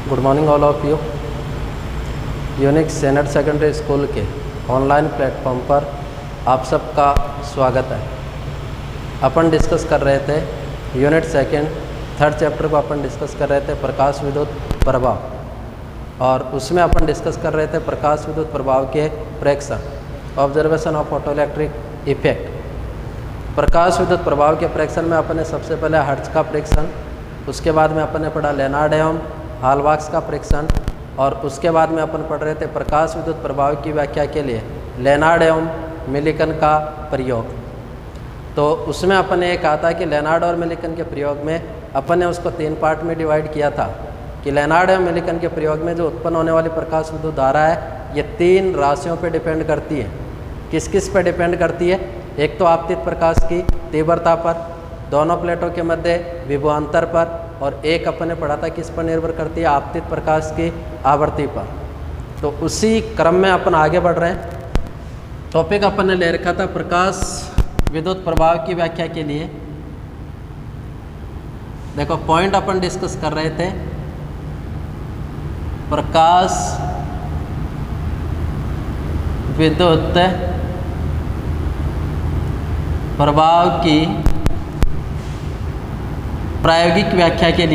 Good morning all of you. Unique senior secondary school के online platform पर आप सबका स्वागत है। अपन डिस्कस कर रहे थे यूनिट सेकंड थर्ड चैप्टर को अपन डिस्कस कर रहे थे प्रकाश विद्युत प्रभाव, और उसमें अपन डिस्कस कर रहे थे प्रकाश विद्युत प्रभाव के प्रेक्षण, observation of photoelectric effect. प्रकाश विद्युत प्रभाव के प्रेक्षण में अपन ने सबसे पहले हर्ट्ज का प्रेक्षण, उसके बाद में अपन ने पढ़ा लेनार्ड एवं हॉलबॉक्स का प्रेक्षण, और उसके बाद में अपन पढ़ रहे थे प्रकाश विद्युत प्रभाव की व्याख्या के लिए लेनार्ड एवं मिलिकन का प्रयोग। तो उसमें अपन ने ये कहा था कि लेनार्ड और मिलिकन के प्रयोग में अपन ने उसको 3 पार्ट में डिवाइड किया था कि लेनार्ड एवं मिलिकन के प्रयोग में जो उत्पन्न होने वाली प्रकाश विद्युत धारा है ये 3 राशियों पे डिपेंड करती है। किस किस पे डिपेंड करती है? एक तो आपतित प्रकाश की तीव्रता पर, दोनों प्लेटों के मध्य विभवांतर पर, और एक अपन ने पढ़ा था किस पर निर्भर करती है? आपतित प्रकाश की आवृत्ति पर। तो उसी क्रम में अपन आगे बढ़ रहे हैं। टॉपिक अपन ने ले रखा था प्रकाश विद्युत प्रभाव की व्याख्या के लिए। देखो पॉइंट अपन डिस्कस कर रहे थे प्रकाश विद्युत प्रभाव की प्रायोगिक व्याख्या के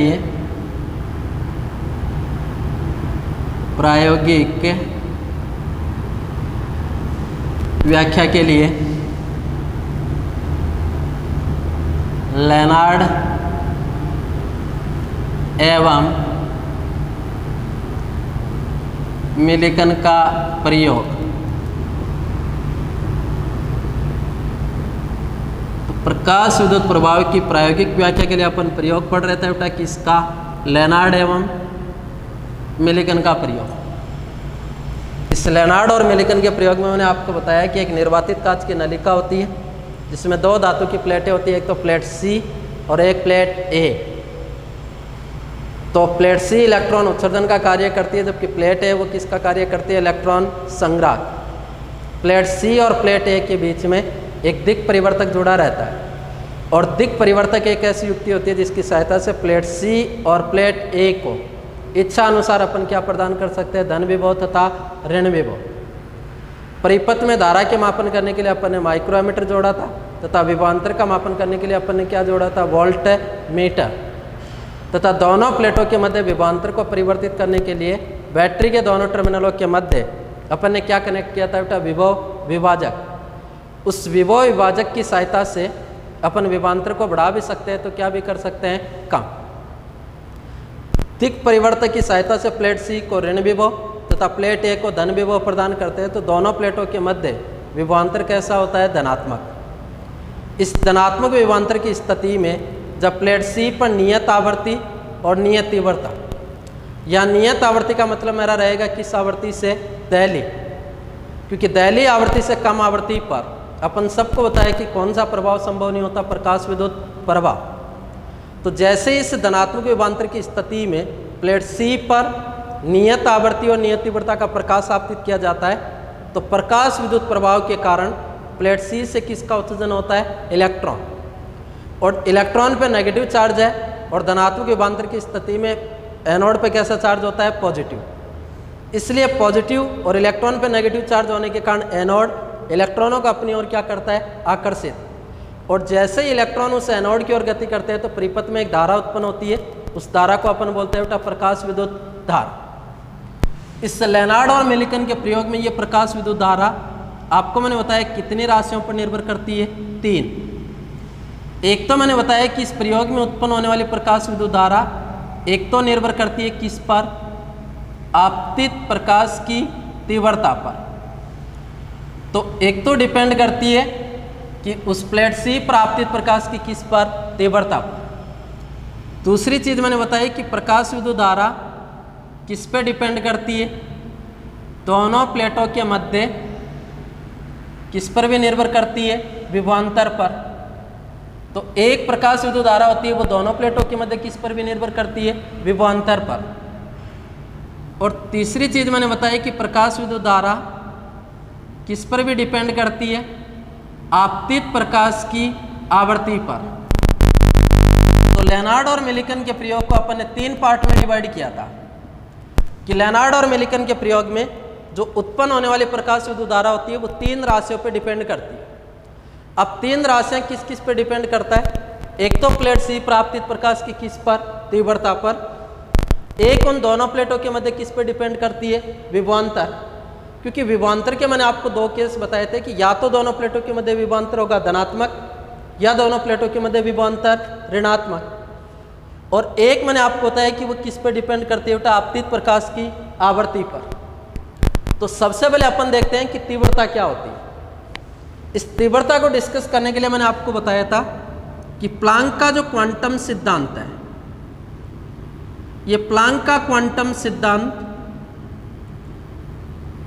लिए लेनार्ड एवं मिलिकन का प्रयोग। प्रकाश विद्युत प्रभाव की प्रायोगिक व्याख्या के लिए अपन प्रयोग पढ़ रहे थे बेटा किसका? लेनार्ड एवं मिलिकन का प्रयोग। इस लेनार्ड और मिलिकन के प्रयोग में मैंने आपको बताया कि एक निर्वातित कांच की नलिका होती है जिसमें 2 धातु की प्लेटें होती है, एक तो प्लेट सी और एक प्लेट ए। तो प्लेट सी इलेक्ट्रॉन उत्सर्जन का कार्य करती है, जबकि प्लेट ए वो किसका कार्य करती है? इलेक्ट्रॉन संग्राहक। प्लेट सी और प्लेट ए के बीच में एक दिक् परिवर्तक जुड़ा रहता है, और दिक् परिवर्तक एक ऐसी युक्ति होती है जिसकी सहायता से प्लेट सी और प्लेट ए को इच्छा अनुसार अपन क्या प्रदान कर सकते हैं? धन विभव तथा ऋण विभव। परिपथ में धारा के मापन करने के लिए अपन ने माइक्रोमीटर जोड़ा था, तथा विभवांतर का मापन करने के लिए अपन ने क्या जोड़ा था? Volt meter. तथा दोनों प्लेटों के मध्य विभवांतर को परिवर्तित करने के लिए बैटरी के दोनों टर्मिनलों के मध्य अपन ने क्या कनेक्ट किया था बेटा? विभव विभाजक। उस विभव विभाजक की सहायता से अपन विभवांतर को बढ़ा भी सकते हैं, तो क्या भी कर सकते हैं? कम। दिक् परिवर्तक की सहायता से प्लेट सी को ऋण विभव तथा प्लेट ए को धन विभव प्रदान करते हैं, तो दोनों प्लेटों के मध्य विभवांतर कैसा होता है? धनात्मक। इस धनात्मक विभवांतर की स्थिति में जब प्लेट सी पर नियत आवृत्ति और नियत तीव्रता, या नियत आवृत्ति का मतलब मेरा रहेगा किस आवृत्ति से? दहली। क्योंकि दहली आवृत्ति से कम आवृत्ति पर अपन सबको बताया कि कौन सा प्रभाव संभव नहीं होता? प्रकाश विद्युत प्रभाव। तो जैसे ही इस धनात्मक विभवांतर की स्थिति में प्लेट सी पर नियत आवृत्ति और नियत तीव्रता का प्रकाश आपतित किया जाता है, तो प्रकाश विद्युत प्रभाव के कारण प्लेट सी से किसका उत्सर्जन होता है? इलेक्ट्रॉन। और इलेक्ट्रॉन पे नेगेटिव चार्ज है, और धनात्मक विभवांतर की स्थिति में एनोड पे कैसा चार्ज होता है? पॉजिटिव। इसलिए पॉजिटिव और इलेक्ट्रॉन पे नेगेटिव चार्ज होने के कारण एनोड इलेक्ट्रॉनों को अपनी ओर क्या करता है? आकर्षित। और जैसे ही इलेक्ट्रॉन उस एनोड की ओर गति करते हैं तो परिपथ में एक धारा उत्पन्न होती है, उस धारा को अपन बोलते हैं बेटा प्रकाश विद्युत धारा। इस लेनार्ड और मिलिकन के प्रयोग में ये प्रकाश विद्युत धारा आपको मैंने बताया कितनी राशियों पर निर्भर करती है? 3। एक तो मैंने बताया कि इस प्रयोग में उत्पन्न होने वाली प्रकाश विद्युत धारा एक तो निर्भर करती है किस पर? आपतित प्रकाश की तीव्रता पर। तो एक तो डिपेंड करती है कि उस प्लेट सी पर आपतित प्रकाश की किस पर? तीव्रता पर। दूसरी चीज मैंने बताई कि प्रकाश विद्युत धारा किस पे डिपेंड करती है? दोनों प्लेटों के मध्य किस पर भी निर्भर करती है? विभवांतर पर। तो एक प्रकाश विद्युत धारा होती है वो दोनों प्लेटों के मध्य किस पर भी निर्भर करती है? विभवांतर पर। और तीसरी चीज मैंने बताई कि प्रकाश विद्युत धारा किस पर भी डिपेंड करती है? आपतित प्रकाश की आवृत्ति पर। तो लेनार्ड और मिलिकन के प्रयोग को अपन ने 3 पार्ट में डिवाइड किया था। कि लेनार्ड और मिलिकन के प्रयोग में जो उत्पन्न होने वाली प्रकाश विद्युत धारा होती है वो 3 राशियों पे डिपेंड करती है। अब 3 राशियाँ किस किस पे डिपेंड करता है? एक तो प्लेट सी पर आपतित प्रकाश की किस पर? तीव्रता पर। एक उन दोनों प्लेटों के मध्य किस पे डिपेंड करती है? विभवांतर। क्योंकि विभवांतर के मैंने आपको 2 केस बताए थे कि या तो दोनों प्लेटों के मध्य विभवांतर होगा धनात्मक या दोनों प्लेटों के मध्य विभवांतर ऋणात्मक। और एक मैंने आपको बताया कि वो किस पे डिपेंड करती है? आपतित प्रकाश की आवृत्ति पर। तो सबसे पहले अपन देखते हैं कि तीव्रता क्या होती है। इस तीव्रता को डिस्कस करने के लिए मैंने आपको बताया था कि प्लांक का जो क्वांटम सिद्धांत है, ये प्लांक का क्वांटम सिद्धांत,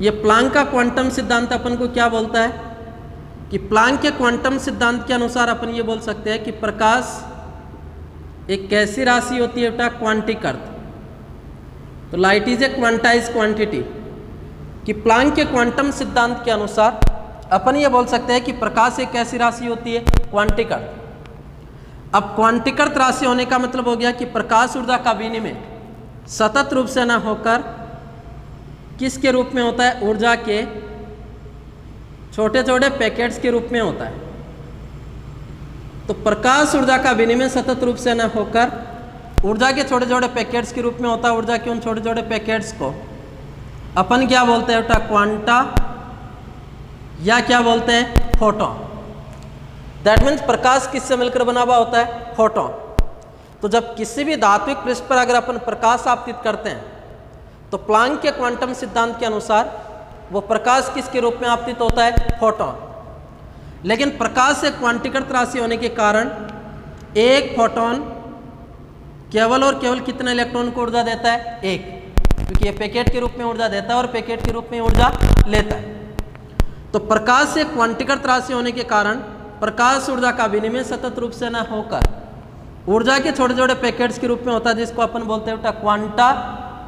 ये प्लांक का क्वांटम सिद्धांत अपन को क्या बोलता है कि प्लांक के क्वांटम सिद्धांत के अनुसार अपन ये बोल सकते हैं कि प्रकाश एक कैसी राशि होती है बेटा? क्वांटिक अर्थ। तो light is a quantize quantity. कि प्लांक के क्वांटम सिद्धांत के अनुसार अपन ये बोल सकते हैं कि प्रकाश एक कैसी राशि होती है? क्वांटिक अर्थ। अब क्वांटिक अर्थ राशि होने का मतलब हो गया कि प्रकाश ऊर्जा का विनिमय सतत रूप से न होकर किसके रूप में होता है? ऊर्जा के छोटे छोटे पैकेट्स के रूप में होता है। तो प्रकाश ऊर्जा का विनिमय सतत रूप से न होकर ऊर्जा के छोटे छोटे पैकेट्स के रूप में होता है। ऊर्जा के उन छोटे छोटे पैकेट्स को अपन क्या बोलते हैं बेटा? क्वांटा, या क्या बोलते हैं? फोटोन। दैट मीन्स प्रकाश किससे मिलकर बना हुआ होता है? फोटोन। तो जब किसी भी धात्विक पृष्ठ पर अगर अपन प्रकाश आपतित करते हैं तो प्लांक के क्वांटम सिद्धांत के अनुसार वो प्रकाश किसके रूप में आपतित होता है? फोटोन। लेकिन प्रकाश एक क्वांटिकृत राशि होने के कारण एक फोटोन केवल और केवल कितने इलेक्ट्रॉन को ऊर्जा देता है? एक। क्योंकि ये पैकेट के रूप में ऊर्जा देता है और पैकेट के रूप में ऊर्जा लेता है। तो प्रकाश एक क्वांटिकृत राशि होने के कारण प्रकाश ऊर्जा का विनिमय सतत रूप से न होकर ऊर्जा के छोटे छोटे पैकेट्स के रूप में होता है, जिसको अपन बोलते हैं क्वांटा,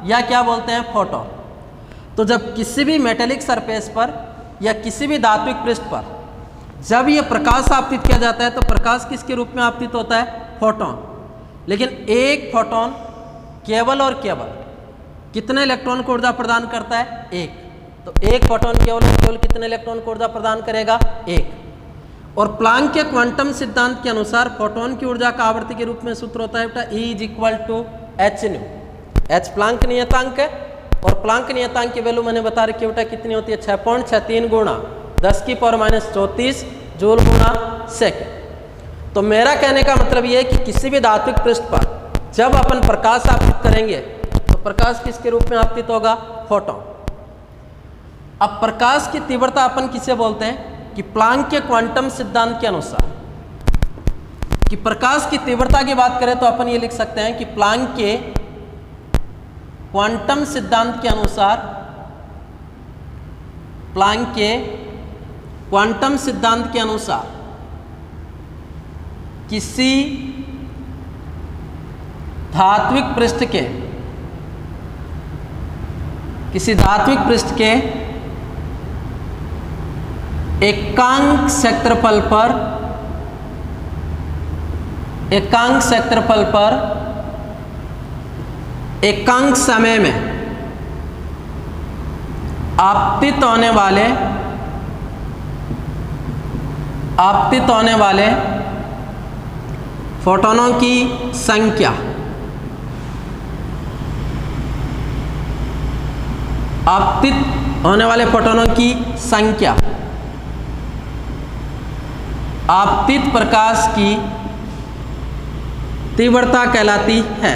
या क्या बोलते हैं? फोटोन। तो जब किसी भी मेटेलिक सरफेस पर या किसी भी धात्विक पृष्ठ पर जब ये प्रकाश आपतित किया जाता है तो प्रकाश किसके रूप में आपतित होता है? फोटोन। लेकिन एक फोटोन केवल और केवल कितने इलेक्ट्रॉन को ऊर्जा प्रदान करता है? एक। तो एक फोटोन केवल और केवल कितने इलेक्ट्रॉन को ऊर्जा प्रदान करेगा? एक। और प्लांक के क्वांटम सिद्धांत के अनुसार फोटोन की ऊर्जा का आवर्ती के रूप में सूत्र होता है बेटा E = h/nu। h प्लांक नियतांक है और प्लांक नियतांक की वैल्यू मैंने बता रखी है बेटा कितनी होती है? 6.63 गुणा 10⁻⁻34 जूल गुणा सेकेंड। तो मेरा कहने का मतलब ये है कि किसी भी धात्विक पृष्ठ पर जब अपन प्रकाश आपतित करेंगे तो प्रकाश किसके रूप में आपतित होगा? फोटोन। अब प्रकाश की तीव्रता अपन किसे बोलते हैं? कि प्लांक के क्वांटम सिद्धांत के अनुसार कि प्रकाश की तीव्रता की बात करें तो अपन ये लिख सकते हैं कि प्लांक के क्वांटम सिद्धांत के अनुसार, प्लांक के क्वांटम सिद्धांत के अनुसार किसी धात्विक पृष्ठ के एकांक क्षेत्रफल पर एकांक समय में आपतित होने वाले फोटोनों की संख्या आपतित प्रकाश की तीव्रता कहलाती है।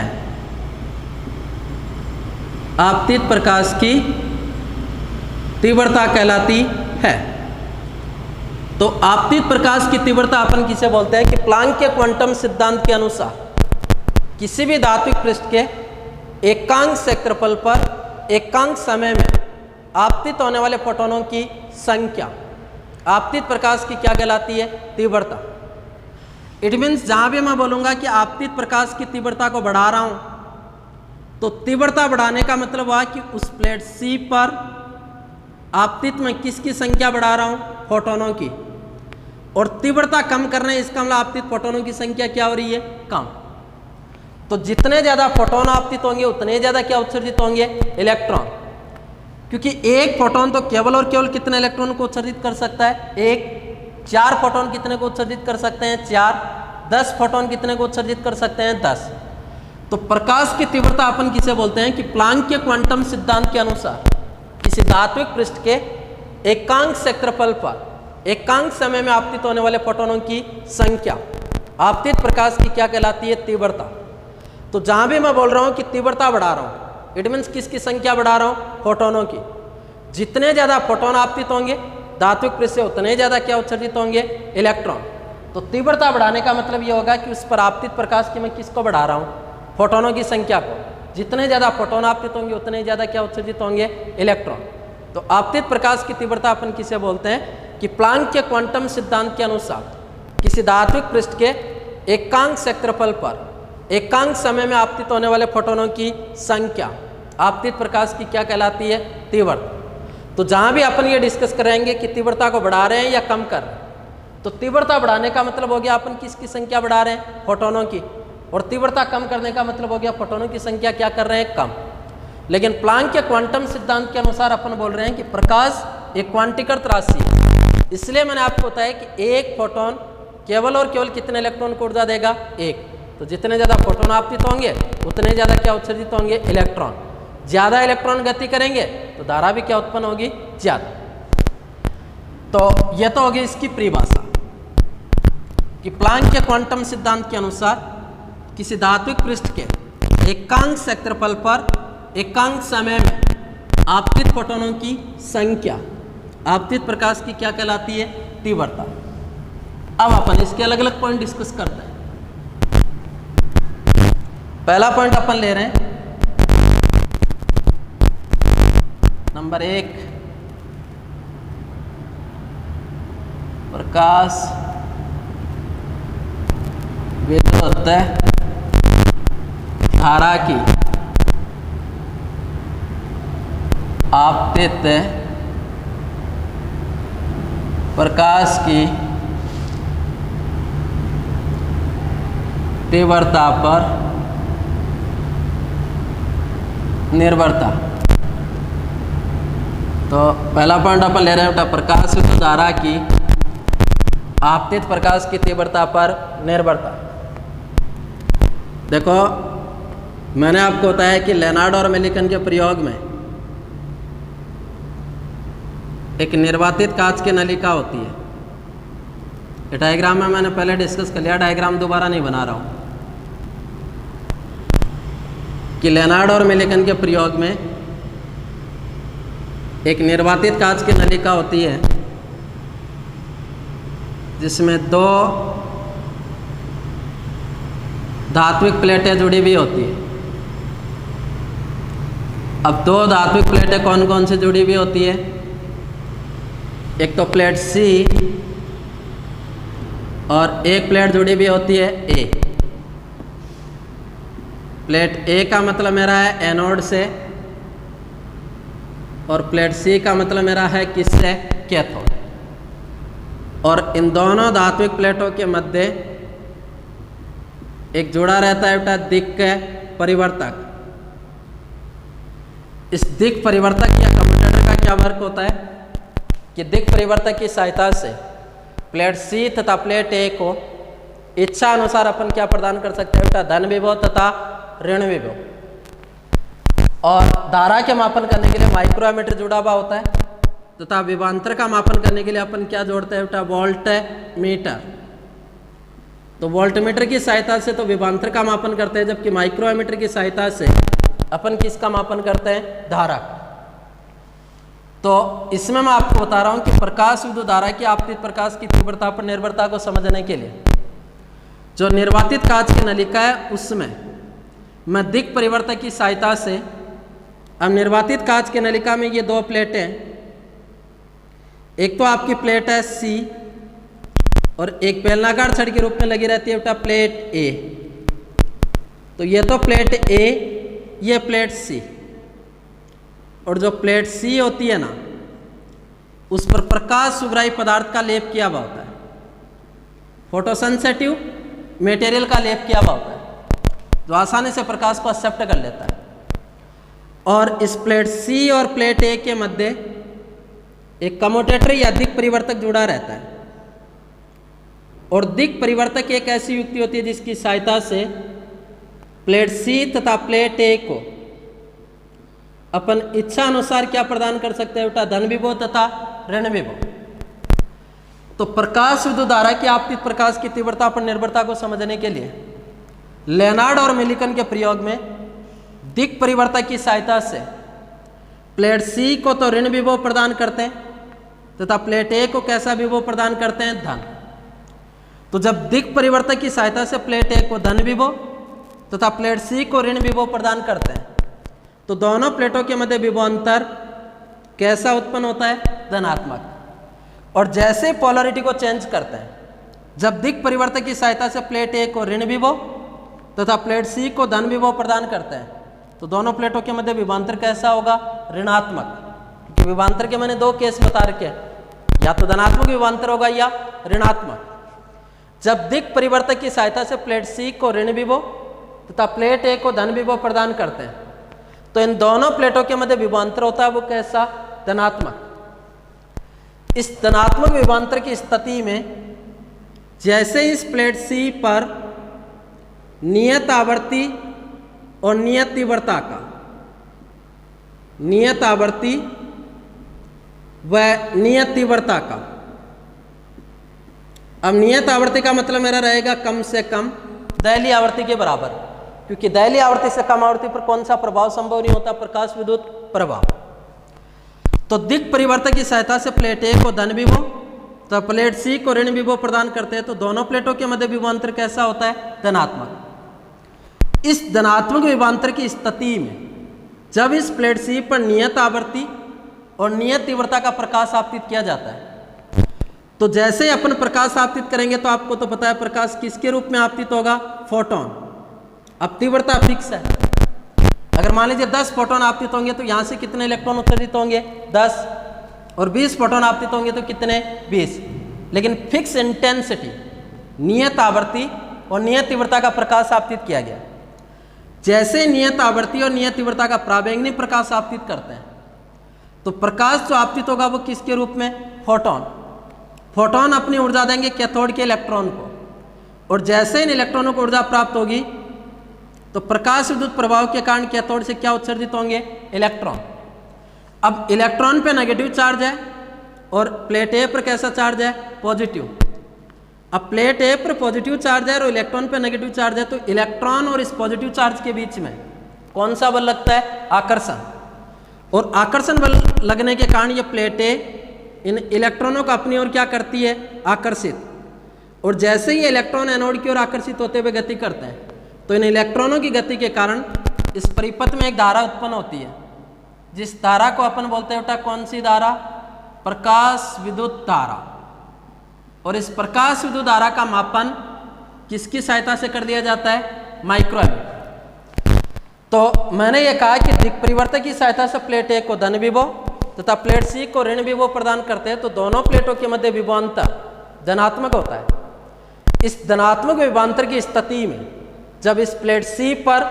आपतित प्रकाश की तीव्रता कहलाती है। तो आपतित प्रकाश की तीव्रता अपन किसे बोलते हैं? कि प्लांक के क्वांटम सिद्धांत के अनुसार किसी भी धात्विक पृष्ठ के एकांक क्षेत्रफल पर एकांक समय में आपतित होने वाले फोटोनों की संख्या आपतित प्रकाश की क्या कहलाती है? तीव्रता। इट मीन्स जहां भी मैं बोलूंगा कि आपतित प्रकाश की तीव्रता को बढ़ा रहा हूं तो तीव्रता बढ़ाने का मतलब हुआ कि उस प्लेट सी पर आपतित में किसकी संख्या बढ़ा रहा हूं? फोटोनों की। और तीव्रता कम करना है, इसका मतलब आपतित फोटोनों की संख्या क्या हो रही है? कम। तो जितने ज़्यादा फोटोन आपतित होंगे उतने ज़्यादा क्या उत्सर्जित होंगे, इलेक्ट्रॉन। क्योंकि एक फोटोन तो केवल और केवल कितने इलेक्ट्रॉन को उत्सर्जित कर सकता है, एक। 4 फोटोन कितने को उत्सर्जित कर सकते हैं, 4। 10 फोटोन कितने को उत्सर्जित कर सकते हैं, 10। तो प्रकाश की तीव्रता अपन किसे बोलते हैं कि प्लांक के क्वांटम सिद्धांत के अनुसार किसी धात्विक पृष्ठ के एकांक क्षेत्रफल पर एकांक समय में आपतित होने वाले फोटोनों की संख्या आपतित प्रकाश की क्या कहलाती है, तीव्रता। तो जहां भी मैं बोल रहा हूं कि तीव्रता बढ़ा रहा हूं, इट मीन्स किसकी संख्या बढ़ा रहा हूं, फोटोनों की। जितने ज़्यादा फोटोन आपतित होंगे धात्विक पृष्ठ से उतने ज़्यादा क्या उत्सर्जित होंगे, इलेक्ट्रॉन। तो तीव्रता बढ़ाने का मतलब ये होगा कि उस पर आपतित प्रकाश की मैं किसको बढ़ा रहा हूँ, फोटोनों की संख्या को। जितने ज़्यादा फोटोन आपतित होंगे उतने ज़्यादा क्या उत्सर्जित होंगे, इलेक्ट्रॉन। तो आपतित प्रकाश की तीव्रता अपन किसे बोलते हैं कि प्लांक के क्वांटम सिद्धांत के अनुसार किसी धात्विक पृष्ठ के एकांक क्षेत्रफल पर एकांक समय में आपतित होने वाले फोटोनों की संख्या आपतित प्रकाश की क्या कहलाती है, तीव्रता। तो जहाँ भी अपन ये डिस्कस करेंगे कि तीव्रता को बढ़ा रहे हैं या कम कर रहे हैं, तो तीव्रता बढ़ाने का मतलब हो गया अपन किसकी संख्या बढ़ा रहे हैं, फोटोनों की। और तीव्रता कम करने का मतलब हो गया फोटोनों की संख्या क्या कर रहे हैं, कम। लेकिन प्लांक के क्वांटम सिद्धांत के अनुसार अपन बोल रहे हैं कि प्रकाश एक क्वांटीकृत राशि है। इसलिए मैंने आपको बताया कि एक फोटोन केवल और केवल कितने इलेक्ट्रॉन को ऊर्जा देगा, एक। तो जितने ज़्यादा फोटोन आपतित होंगे उतने ज़्यादा क्या उत्सर्जित होंगे, इलेक्ट्रॉन। ज़्यादा इलेक्ट्रॉन गति करेंगे तो धारा भी क्या उत्पन्न होगी, ज़्यादा। तो यह तो होगी इसकी परिभाषा कि प्लांक के क्वांटम सिद्धांत के अनुसार किसी धात्विक पृष्ठ के एकांक क्षेत्रफल पर एकांक समय में आपतित फोटोनों की संख्या आपतित प्रकाश की क्या कहलाती है, तीव्रता। अब अपन इसके अलग अलग पॉइंट डिस्कस करते हैं। पहला पॉइंट अपन ले रहे हैं नंबर 1, प्रकाश विद्युत धारा की आपतित प्रकाश की तीव्रता पर निर्भरता। तो पहला पॉइंट अपन ले रहे हैं प्रकाश विद्युत धारा की आपतित प्रकाश की तीव्रता पर निर्भरता। देखो मैंने आपको बताया कि लेनार्ड और मिलिकन के प्रयोग में एक निर्वातित कांच की नलिका होती है। ये डायग्राम में मैंने पहले डिस्कस कर लिया, डायग्राम दोबारा नहीं बना रहा हूँ। कि लेनार्ड और मिलिकन के प्रयोग में एक निर्वातित कांच की नलिका होती है जिसमें 2 धात्विक प्लेटें जुड़ी हुई होती है। अब 2 धात्विक प्लेटें कौन कौन से जुड़ी हुई होती है, एक तो प्लेट सी और एक प्लेट जुड़ी हुई होती है ए। प्लेट ए का मतलब मेरा है एनोड से और प्लेट सी का मतलब मेरा है किससे, कैथोड। और इन दोनों धात्विक प्लेटों के मध्य एक जुड़ा रहता है बेटा दिक् परिवर्तक। इस दिक् परिवर्तक या कम्यूटेटर का क्या वर्क होता है कि दिक् परिवर्तक की सहायता से प्लेट सी तथा प्लेट ए को इच्छा अनुसार अपन क्या प्रदान कर सकते हैं बेटा, धन विभव तथा ऋण विभव। और धारा के मापन करने के लिए माइक्रोमीटर जुड़ा हुआ होता है तथा विभवांतर का मापन करने के लिए अपन क्या जोड़ते हैं बेटा, वोल्ट मीटर। तो वोल्ट मीटर की सहायता से तो विभवांतर का मापन करते हैं, जबकि माइक्रोमीटर की सहायता से अपन किसका मापन करते हैं, धारा का। तो इसमें मैं आपको बता रहा हूं कि प्रकाश विद्युत धारा की आपतित प्रकाश की तीव्रता पर निर्भरता को समझने के लिए जो निर्वातित कांच की नलिका है उसमें मैं दिक् परिवर्तक की सहायता से, अब निर्वातित कांच की नलिका में ये 2 प्लेटें, एक तो आपकी प्लेट है सी और एक बेलनाकार छड़ के रूप में लगी रहती है बेटा प्लेट ए। तो ये तो प्लेट ए, ये प्लेट सी। और जो प्लेट सी होती है ना उस पर प्रकाश सुग्राही पदार्थ का लेप किया हुआ होता है, फोटोसेंसिटिव मटेरियल का लेप किया हुआ होता है। जो आसानी से प्रकाश को एक्सेप्ट कर लेता है। और इस प्लेट सी और प्लेट ए के मध्य एक कम्यूटेटर या दिक् परिवर्तक जुड़ा रहता है। और दिक् परिवर्तक एक ऐसी युक्ति होती है जिसकी सहायता से प्लेट सी तथा प्लेट ए को अपन इच्छा अनुसार क्या प्रदान कर सकते हैं बेटा, धन विभव तथा ऋण विभव। तो प्रकाश विद्युत धारा की आपतित प्रकाश की तीव्रता पर निर्भरता को समझने के लिए लेनार्ड और मिलिकन के प्रयोग में दिक् परिवर्तक की सहायता से प्लेट सी को तो ऋण विभव प्रदान करते हैं तथा प्लेट ए को कैसा विभव प्रदान करते हैं, धन। तो जब दिक् परिवर्तक की सहायता से प्लेट ए को धन विभव तथा प्लेट सी को ऋण विभव प्रदान करते हैं तो दोनों प्लेटों के मध्य विभवांतर कैसा उत्पन्न होता है, धनात्मक। और जैसे पोलरिटी को चेंज करते हैं, जब दिक् परिवर्तक की सहायता से प्लेट ए को ऋण विभव तथा प्लेट सी को धन विभव प्रदान करते हैं तो दोनों प्लेटों के मध्य विभवांतर कैसा होगा, ऋणात्मक। क्योंकि विभवांतर के मैंने दो केस बता रखे हैं, या तो धनात्मक विभवांतर होगा या ऋणात्मक। जब दिक् परिवर्तक की सहायता से प्लेट सी को ऋण विभव तथा प्लेट ए को धन विभव प्रदान करते हैं तो इन दोनों प्लेटों के मध्य विभवांतर होता है वो कैसा, धनात्मक। इस धनात्मक विभवांतर की स्थिति में जैसे इस प्लेट सी पर नियत आवर्ती और नियत तीव्रता का, नियत आवर्ती व नियत तीव्रता का, अब नियत आवर्ती का मतलब मेरा रहेगा कम से कम दहलीय आवर्ती के बराबर, क्योंकि दहलीय आवर्ती से कम आवर्ती पर कौन सा प्रभाव संभव नहीं होता, प्रकाश विद्युत प्रभाव। तो दिक् परिवर्तक की सहायता से प्लेट ए को धन विभव तो प्लेट सी को ऋण विभव प्रदान करते हैं तो दोनों प्लेटों के मध्य विभवांतर कैसा होता है, धनात्मक। इस धनात्मक विभवांतर की स्थिति में जब इस प्लेट सी पर नियत आवर्ती और नियत तीव्रता का प्रकाश आपतित किया जाता है तो जैसे अपन प्रकाश आपतित करेंगे तो आपको तो पता है प्रकाश किसके रूप में आपतित होगा, फोटोन। अब तीव्रता फिक्स है, अगर मान लीजिए 10 फोटोन आपतित होंगे तो यहाँ से कितने इलेक्ट्रॉन उत्सर्जित होंगे, 10, और 20 फोटोन आपतित होंगे तो कितने, 20। लेकिन फिक्स इंटेंसिटी, नियत आवर्ती और नियत तीव्रता का प्रकाश आपतित किया गया। जैसे नियत आवर्ती और नियत तीव्रता का प्रावेंगिक प्रकाश आपतित करते हैं तो प्रकाश जो आपतित होगा वो किसके रूप में, फोटोन। फोटोन अपनी ऊर्जा देंगे कैथोड के इलेक्ट्रॉन को, और जैसे इन इलेक्ट्रॉनों को ऊर्जा प्राप्त होगी तो प्रकाश विद्युत प्रभाव के कारण कैथोड से क्या उत्सर्जित होंगे, इलेक्ट्रॉन। अब इलेक्ट्रॉन पे नेगेटिव चार्ज है और प्लेट ए पर कैसा चार्ज है, पॉजिटिव। अब प्लेट ए पर पॉजिटिव चार्ज है और इलेक्ट्रॉन पे नेगेटिव चार्ज है तो इलेक्ट्रॉन और इस पॉजिटिव चार्ज के बीच में कौन सा बल लगता है, आकर्षण। और आकर्षण बल लगने के कारण ये प्लेट ए इन इलेक्ट्रॉनों को अपनी ओर क्या करती है, आकर्षित। और जैसे ही इलेक्ट्रॉन एनोड की ओर आकर्षित होते हुए गति करते हैं तो इन इलेक्ट्रॉनों की गति के कारण इस परिपथ में एक धारा उत्पन्न होती है, जिस धारा को अपन बोलते हैं बेटा कौन सी धारा, प्रकाश विद्युत धारा। और इस प्रकाश विद्युत धारा का मापन किसकी सहायता से कर दिया जाता है, माइक्रोमीटर। तो मैंने ये कहा कि दिक् परिवर्तक की सहायता से प्लेट ए को धन विभव तथा प्लेट सी को ऋण विभव प्रदान करते हैं तो दोनों प्लेटों के मध्य विभवांतर धनात्मक होता है। इस धनात्मक विभवांतर की स्थिति में जब इस प्लेट सी पर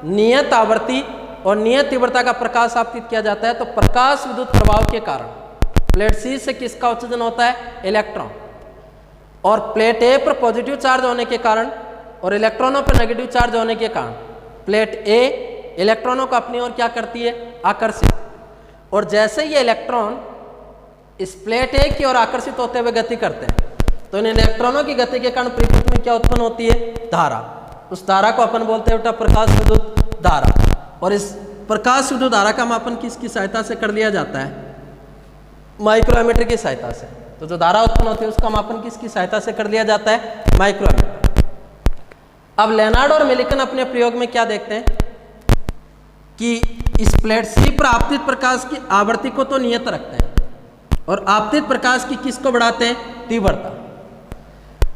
नियत आवर्ती और नियत तीव्रता का प्रकाश आपतित किया जाता है तो प्रकाश विद्युत प्रभाव के कारण प्लेट सी से किसका उत्सर्जन होता है, इलेक्ट्रॉन। और प्लेट ए पर पॉजिटिव चार्ज होने के कारण और इलेक्ट्रॉनों पर नेगेटिव चार्ज होने के कारण प्लेट ए इलेक्ट्रॉनों को अपनी ओर क्या करती है, आकर्षित। और जैसे ये इलेक्ट्रॉन इस प्लेट ए की ओर आकर्षित होते हुए गति करते हैं तो इन इलेक्ट्रॉनों की गति के कारण परिपथ में क्या उत्पन्न होती है, धारा। उस धारा को अपन बोलते हैं बेटा प्रकाश विद्युत धारा। और इस प्रकाश विद्युत धारा का मापन किसकी सहायता से कर लिया जाता है, माइक्रोमीटर की सहायता से। तो जो धारा उत्पन्न होती है उसका मापन किसकी सहायता से कर लिया जाता है, माइक्रोमीटर। अब लेनार्ड और मिलिकन अपने प्रयोग में क्या देखते हैं कि इस प्लेट सी पर आपतित प्रकाश की आवर्ती को तो नियत रखते हैं और आपतित प्रकाश की किसको बढ़ाते हैं, तीव्रता।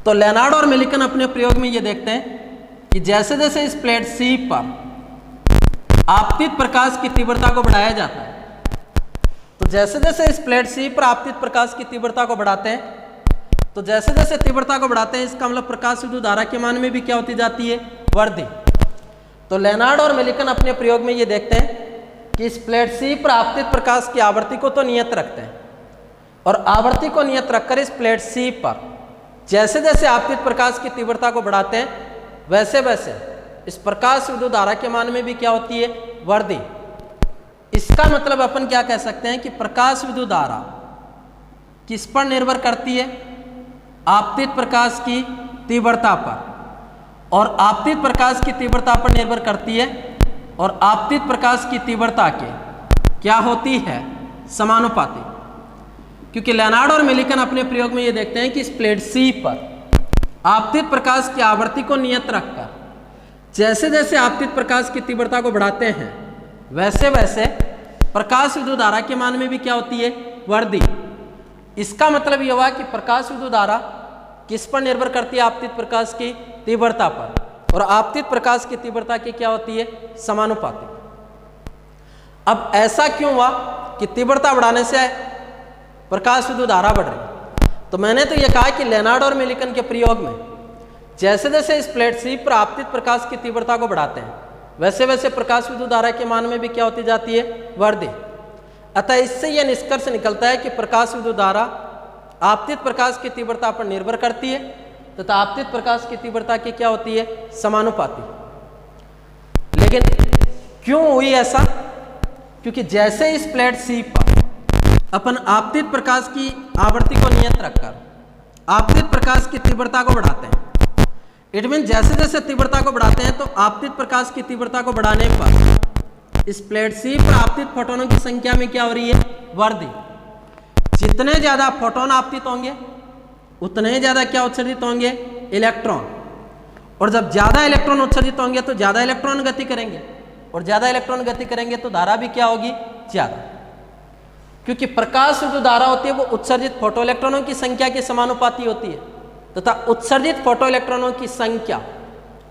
तो लेनार्ड और मिलिकन अपने प्रयोग में ये देखते हैं कि जैसे जैसे इस प्लेट सी पर आपतित प्रकाश की तीव्रता को बढ़ाया जाता है तो जैसे जैसे इस प्लेट सी पर आपतित प्रकाश की तीव्रता को बढ़ाते हैं तो जैसे जैसे तीव्रता को बढ़ाते हैं इसका मतलब प्रकाश विद्युत धारा के मान में भी क्या होती जाती है, वृद्धि। तो लेनार्ड और मिलिकन अपने प्रयोग में ये देखते हैं कि इस प्लेट सी पर आपतित प्रकाश की आवृत्ति को तो नियत रखते हैं और आवृत्ति को नियत रखकर इस प्लेट सी पर जैसे जैसे आपतित प्रकाश की तीव्रता को बढ़ाते हैं वैसे वैसे इस प्रकाश विद्युत धारा के मान में भी क्या होती है, वृद्धि। इसका मतलब अपन क्या कह सकते हैं कि प्रकाश विद्युत धारा किस पर निर्भर करती है, आपतित प्रकाश की तीव्रता पर, और आपतित प्रकाश की तीव्रता पर निर्भर करती है और आपतित प्रकाश की तीव्रता के क्या होती है, समानुपाती। क्योंकि लेनार्ड और मिलिकन अपने प्रयोग में ये देखते हैं कि इस प्लेट सी पर आपतित प्रकाश की आवृत्ति को नियत रखकर जैसे जैसे आपतित प्रकाश की तीव्रता को बढ़ाते हैं वैसे वैसे प्रकाश विद्युत धारा के मान में भी क्या होती है, वृद्धि। इसका मतलब यह हुआ कि प्रकाश विद्युत धारा किस पर निर्भर करती है, आपतित प्रकाश की तीव्रता पर, और आपतित प्रकाश की तीव्रता की क्या होती है, समानुपाती। अब ऐसा क्यों हुआ कि तीव्रता बढ़ाने से प्रकाश विद्युत धारा बढ़ रही? तो मैंने तो यह कहा कि लेनार्ड और मिलिकन के प्रयोग में जैसे जैसे इस प्लेट सी पर आपतित प्रकाश की तीव्रता को बढ़ाते हैं वैसे वैसे प्रकाश विद्युत धारा के मान में भी क्या होती जाती है, वृद्धि। अतः इससे यह निष्कर्ष निकलता है कि प्रकाश विद्युत धारा आपतित प्रकाश की तीव्रता पर निर्भर करती है तथा आपतित प्रकाश की तीव्रता की क्या होती है, समानुपाती। लेकिन क्यों हुई ऐसा? क्योंकि जैसे इस प्लेट सी पर अपन आपतित प्रकाश की आवृत्ति को नियत रखकर आपतित प्रकाश की तीव्रता को बढ़ाते हैं, इट मीन जैसे जैसे तीव्रता को बढ़ाते हैं तो आपतित प्रकाश की तीव्रता को बढ़ाने पर इस प्लेट सी पर आपतित फोटोनों की संख्या में क्या हो रही है, वृद्धि। जितने ज्यादा फोटोन आपतित होंगे उतने ही ज्यादा क्या उत्सर्जित होंगे, इलेक्ट्रॉन। और जब ज्यादा इलेक्ट्रॉन उत्सर्जित होंगे तो ज्यादा इलेक्ट्रॉन गति करेंगे, और ज्यादा इलेक्ट्रॉन गति करेंगे तो धारा भी क्या होगी, ज्यादा। क्योंकि प्रकाश जो धारा होती है वो उत्सर्जित फोटो इलेक्ट्रॉनों की संख्या के समानुपाती होती है तथा उत्सर्जित फोटो इलेक्ट्रॉनों की संख्या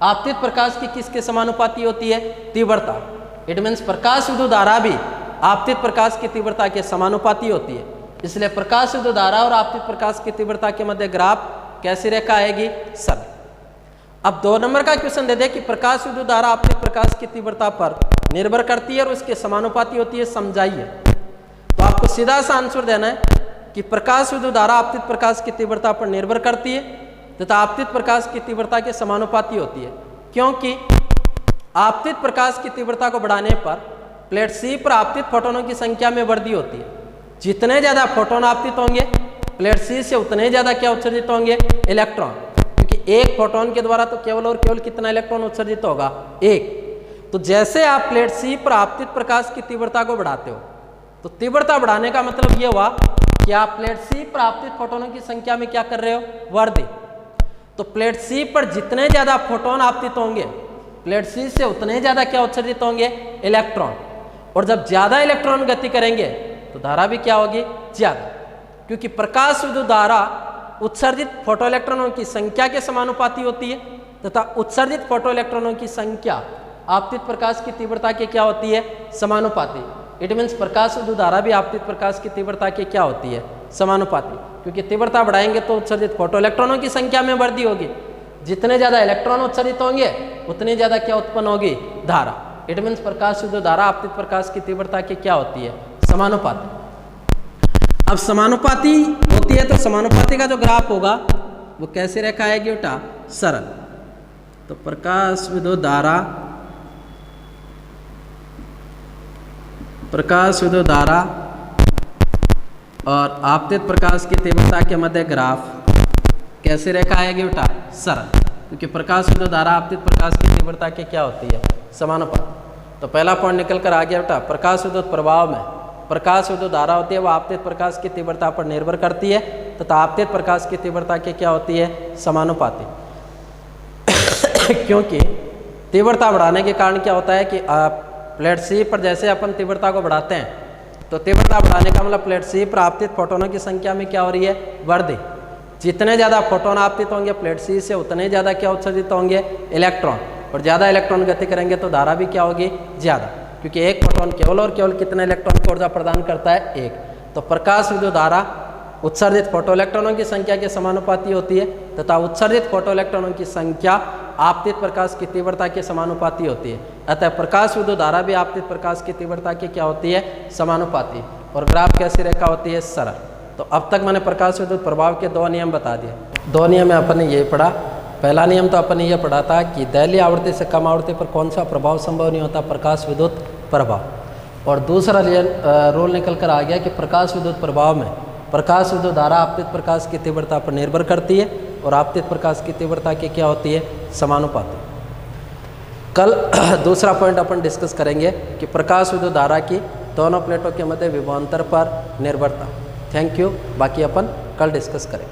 आपतित प्रकाश की किसके समानुपाती होती है, तीव्रता। इट मीन्स प्रकाश विद्युत धारा भी आपतित प्रकाश की तीव्रता के समानुपाती होती है। इसलिए प्रकाश विद्युत धारा और आपतित प्रकाश की तीव्रता के मध्य ग्राफ कैसी रेखा आएगी, सरल। अब 2 नंबर का क्वेश्चन दे दे कि प्रकाश विद्युत धारा आपतित प्रकाश की तीव्रता पर निर्भर करती है और उसके समानुपाती होती है, समझाइए। तो आपको सीधा सा आंसर देना है कि प्रकाश विद्युत धारा आपतित प्रकाश की तीव्रता पर निर्भर करती है तथा आपतित प्रकाश की तीव्रता के समानुपाती होती है, क्योंकि आपतित प्रकाश की तीव्रता को बढ़ाने पर प्लेट सी पर आपतित फोटोनों की संख्या में वृद्धि होती है। जितने ज्यादा फोटोन आपतित होंगे प्लेट सी से उतने ज्यादा क्या उत्सर्जित होंगे, इलेक्ट्रॉन। क्योंकि एक फोटोन के द्वारा तो केवल और केवल कितना इलेक्ट्रॉन उत्सर्जित होगा, 1। तो जैसे आप प्लेट सी पर आपतित प्रकाश की तीव्रता को बढ़ाते हो तो तीव्रता बढ़ाने का मतलब यह हुआ कि आप प्लेट सी पर आपतित फोटोनों की संख्या में क्या कर रहे हो, वृद्धि। तो प्लेट सी पर जितने ज्यादा फोटोन आपतित होंगे प्लेट सी से उतने ज्यादा क्या उत्सर्जित होंगे, इलेक्ट्रॉन। और जब ज्यादा इलेक्ट्रॉन गति करेंगे तो धारा भी क्या होगी, ज्यादा। क्योंकि प्रकाश विद्युत धारा उत्सर्जित फोटो इलेक्ट्रॉनों की संख्या के समानुपाती होती है तथा उत्सर्जित फोटो इलेक्ट्रॉनों की संख्या आपतित प्रकाश की तीव्रता के क्या होती है, समानुपाती। इट मीन्स प्रकाश विद्युत धारा भी आपतित प्रकाश की तीव्रता के क्या होती है, समानुपाती। क्योंकि तीव्रता बढ़ाएंगे तो उत्सर्जित फोटो इलेक्ट्रॉनों की संख्या में वृद्धि होगी। जितने ज्यादा इलेक्ट्रॉन उत्सर्जित होंगे उतनी ज्यादा क्या उत्पन्न होगी, धारा। इट मीन्स प्रकाश विद्युत धारा आपतित प्रकाश की तीव्रता की क्या होती है, समानुपाती। अब समानुपाती होती है तो समानुपाती का जो ग्राफ होगा वो कैसे रेखा आएगी बेटा, सरल। तो प्रकाश विद्युत धारा और आपतित प्रकाश की तीव्रता के मध्य ग्राफ कैसे रेखा आएगी बेटा, सरल। क्योंकि प्रकाश विद्युत धारा आपतित प्रकाश की तीव्रता के क्या होती है, समानुपाती। तो पहला पॉइंट निकल कर आ गया बेटा, प्रकाश विद्युत प्रभाव में प्रकाश विद्युत धारा होती है वो आपतित प्रकाश की तीव्रता पर निर्भर करती है तथा आपतित प्रकाश की तीव्रता की क्या होती है, समानुपाती। क्योंकि तीव्रता बढ़ाने के कारण क्या होता है कि प्लेट सी पर जैसे अपन तीव्रता को बढ़ाते हैं तो तीव्रता बढ़ाने का मतलब प्लेट सी पर आपतित फोटोनों की संख्या में क्या हो रही है, वृद्धि। जितने ज़्यादा फोटोन आपतित होंगे प्लेट सी से उतने ज़्यादा क्या उत्सर्जित होंगे, इलेक्ट्रॉन। और ज़्यादा इलेक्ट्रॉन गति करेंगे तो धारा भी क्या होगी, ज़्यादा। क्योंकि एक फोटोन केवल और केवल कितना इलेक्ट्रॉन को ऊर्जा प्रदान करता है, 1। तो प्रकाश विद्युत धारा उत्सर्जित फोटोइलेक्ट्रॉनों की संख्या के समानुपाती होती है तथा उत्सर्जित फोटोइलेक्ट्रॉनों की संख्या आपतित प्रकाश की तीव्रता के समानुपाती होती है। अतः प्रकाश विद्युत धारा भी आपतित प्रकाश की तीव्रता की क्या होती है, समानुपाती। और ग्राफ कैसी रेखा होती है, सरल। तो अब तक मैंने प्रकाश विद्युत प्रभाव के 2 नियम बता दिए। 2 नियम में अपन ने ये पढ़ा। पहला नियम तो अपन ने ये पढ़ा था कि दैलीय आवृत्ति से कम आवृत्ति पर कौन सा प्रभाव संभव नहीं होता, प्रकाश विद्युत प्रभाव। और दूसरा रूल निकल कर आ गया कि प्रकाश विद्युत प्रभाव में प्रकाश विद्युत धारा आपतित प्रकाश की तीव्रता पर निर्भर करती है और आपतित प्रकाश की तीव्रता की क्या होती है, समानुपाती। कल दूसरा पॉइंट अपन डिस्कस करेंगे कि प्रकाश विद्युत धारा की दोनों प्लेटों के मध्य विभवांतर पर निर्भरता। Thank you. बाकी अपन कल डिस्कस करें।